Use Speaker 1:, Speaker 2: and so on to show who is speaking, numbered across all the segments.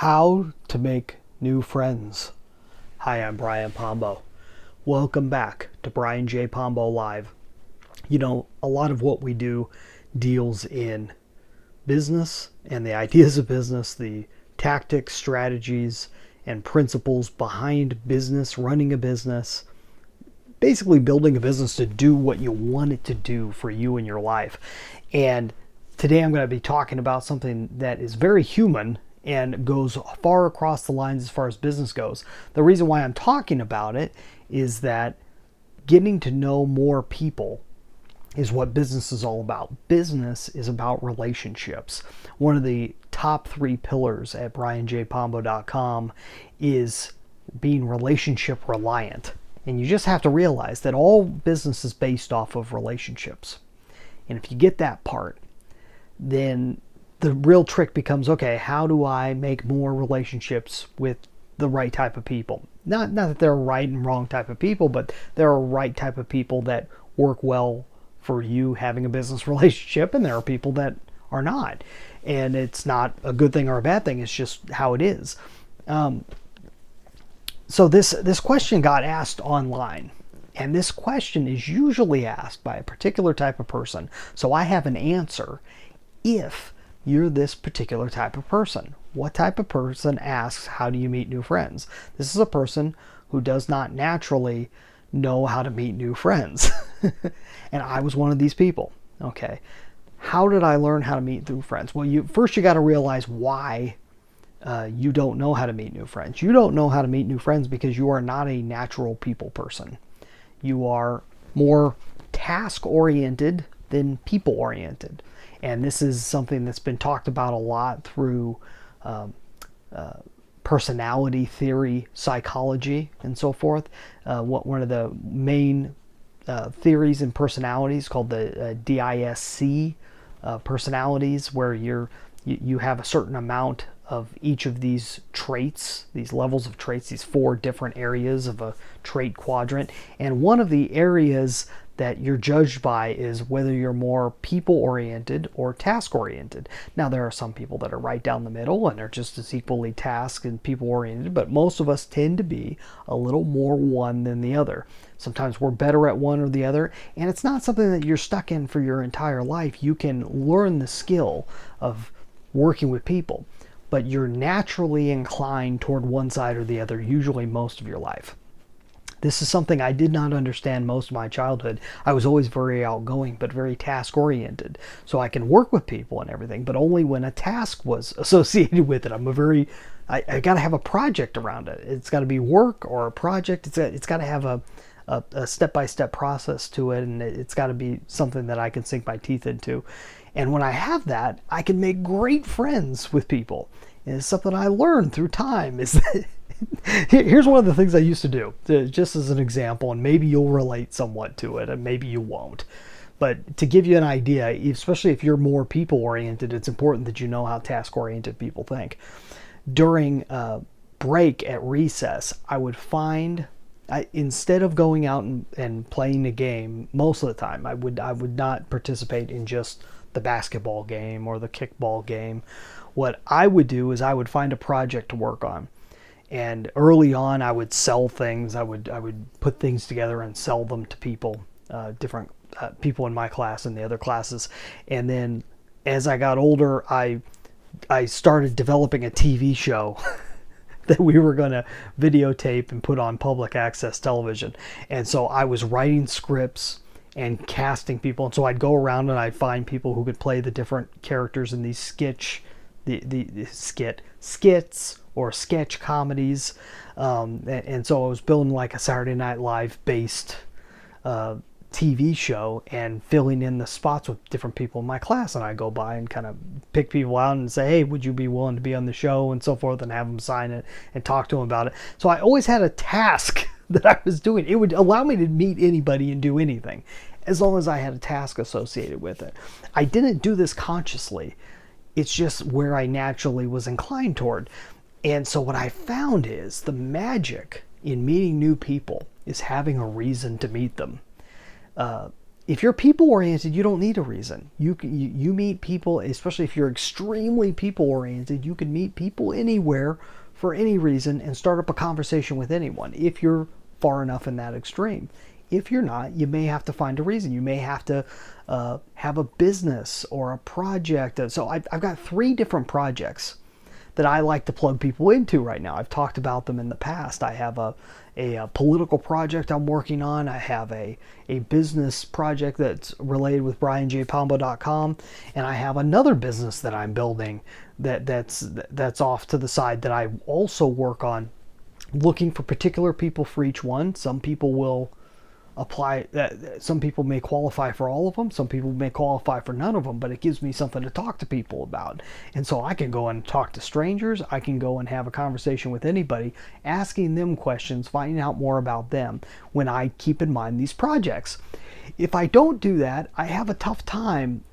Speaker 1: How to make new friends. Hi, I'm Brian Pombo. Welcome back to Brian J. Pombo Live. You know, a lot of what we do deals in business and the ideas of business, the tactics, strategies, and principles behind business, running a business, basically building a business to do what you want it to do for you in your life. And today I'm going to be talking about something that is very human and goes far across the lines as far as business goes. The reason why I'm talking about it is that getting to know more people is what business is all about. Business is about relationships. One of the top 3 pillars at brianjpombo.com is being relationship reliant. And you just have to realize that all business is based off of relationships. And if you get that part, then the real trick becomes, okay, how do I make more relationships with the right type of people? Not that there are right and wrong type of people, but there are right type of people that work well for you having a business relationship, and there are people that are not. And it's not a good thing or a bad thing, it's just how it is. So this question got asked online, and this question is usually asked by a particular type of person. So I have an answer if you're this particular type of person. What type of person asks, how do you meet new friends? This is a person who does not naturally know how to meet new friends. And I was one of these people. Okay. How did I learn how to meet new friends? Well, you got to realize why you don't know how to meet new friends. You don't know how to meet new friends because you are not a natural people person. You are more task oriented than people oriented. And this is something that's been talked about a lot through personality theory, psychology, and so forth. One of the main theories in personalities called the DISC personalities, where you have a certain amount of each of these traits, these levels of traits, these 4 different areas of a trait quadrant. And one of the areas that you're judged by is whether you're more people-oriented or task-oriented. Now, there are some people that are right down the middle and are just as equally task and people-oriented, but most of us tend to be a little more one than the other. Sometimes we're better at one or the other, and it's not something that you're stuck in for your entire life. You can learn the skill of working with people, but you're naturally inclined toward one side or the other, usually most of your life. This is something I did not understand most of my childhood. I was always very outgoing, but very task-oriented. So I can work with people and everything, but only when a task was associated with it. I got to have a project around it. It's got to be work or a project. It's got to have a step-by-step process to it, and it's got to be something that I can sink my teeth into. And when I have that, I can make great friends with people. And it's something I learned through time, is that here's one of the things I used to do, just as an example, and maybe you'll relate somewhat to it, and maybe you won't. But to give you an idea, especially if you're more people-oriented, it's important that you know how task-oriented people think. During break at recess, I would find, instead of going out and playing a game, most of the time, I would not participate in just the basketball game or the kickball game. What I would do is I would find a project to work on. And early on, I would sell things. I would put things together and sell them to people, different people in my class and the other classes. And then as I got older, I started developing a TV show that we were going to videotape and put on public access television. And so I was writing scripts and casting people. And so I'd go around and I'd find people who could play the different characters in these skits or sketch comedies, and so I was building like a Saturday Night Live based TV show and filling in the spots with different people in my class. And I go by and kind of pick people out and say, hey, would you be willing to be on the show, and so forth, and have them sign it and talk to them about it. So I always had a task that I was doing. It would allow me to meet anybody and do anything as long as I had a task associated with it. I didn't do this consciously. It's just where I naturally was inclined toward. And so what I found is the magic in meeting new people is having a reason to meet them. If you're people oriented, you don't need a reason. You meet people, especially if you're extremely people oriented, you can meet people anywhere for any reason and start up a conversation with anyone if you're far enough in that extreme. If you're not, you may have to find a reason. You may have to have a business or a project. So I've got 3 different projects that I like to plug people into right now. I've talked about them in the past. I have a political project I'm working on. I have a business project that's related with BrianJPombo.com, and I have another business that I'm building that's off to the side that I also work on, looking for particular people for each one. Some people will apply that. Some people may qualify for all of them, some people may qualify for none of them, but it gives me something to talk to people about. And so I can go and talk to strangers, I can go and have a conversation with anybody, asking them questions, finding out more about them when I keep in mind these projects. If I don't do that, I have a tough time.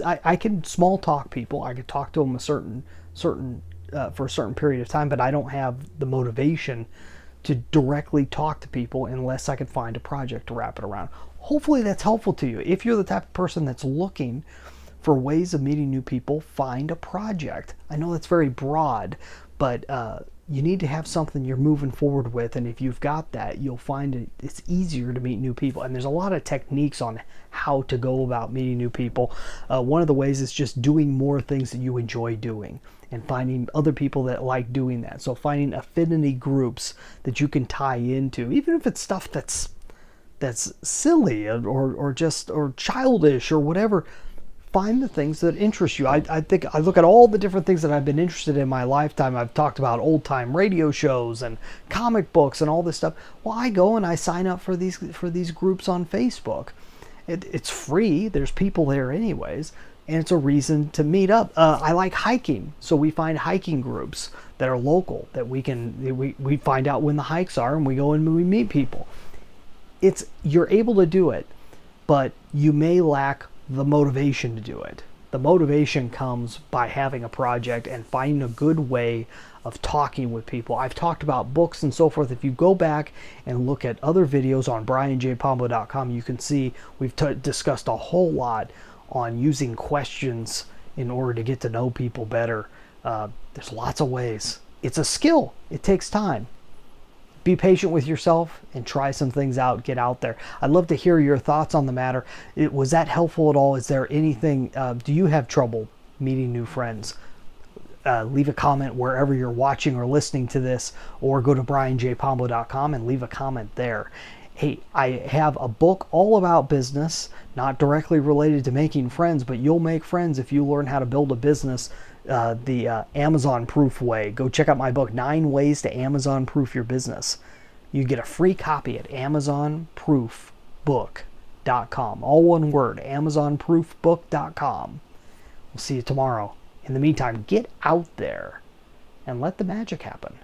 Speaker 1: I can small talk people, I can talk to them a certain for a certain period of time, but I don't have the motivation to directly talk to people unless I can find a project to wrap it around. Hopefully that's helpful to you. If you're the type of person that's looking for ways of meeting new people, find a project. I know that's very broad, but you need to have something you're moving forward with, and if you've got that, you'll find it's easier to meet new people. And there's a lot of techniques on how to go about meeting new people. One of the ways is just doing more things that you enjoy doing and finding other people that like doing that. So finding affinity groups that you can tie into, even if it's stuff that's silly or childish or whatever. Find the things that interest you. I think I look at all the different things that I've been interested in my lifetime. I've talked about old time radio shows and comic books and all this stuff. Well, I go and I sign up for these groups on Facebook. It's free. There's people there anyways, and it's a reason to meet up. I like hiking, so we find hiking groups that are local that we find out when the hikes are, and we go and we meet people. You're able to do it, but you may lack the motivation to do it. The motivation comes by having a project and finding a good way of talking with people. I've talked about books and so forth. If you go back and look at other videos on BrianJPombo.com, you can see we've discussed a whole lot on using questions in order to get to know people better. There's lots of ways. It's a skill. It takes time. Be patient with yourself and try some things out. Get out there. I'd love to hear your thoughts on the matter. Was that helpful at all? Is there anything, do you have trouble meeting new friends? Leave a comment wherever you're watching or listening to this, or go to BrianJPombo.com and leave a comment there. Hey, I have a book all about business, not directly related to making friends, but you'll make friends if you learn how to build a business the Amazon proof way. Go check out my book, 9 Ways to Amazon Proof Your Business. You get a free copy at AmazonProofBook.com. All one word, AmazonProofBook.com. We'll see you tomorrow. In the meantime, get out there and let the magic happen.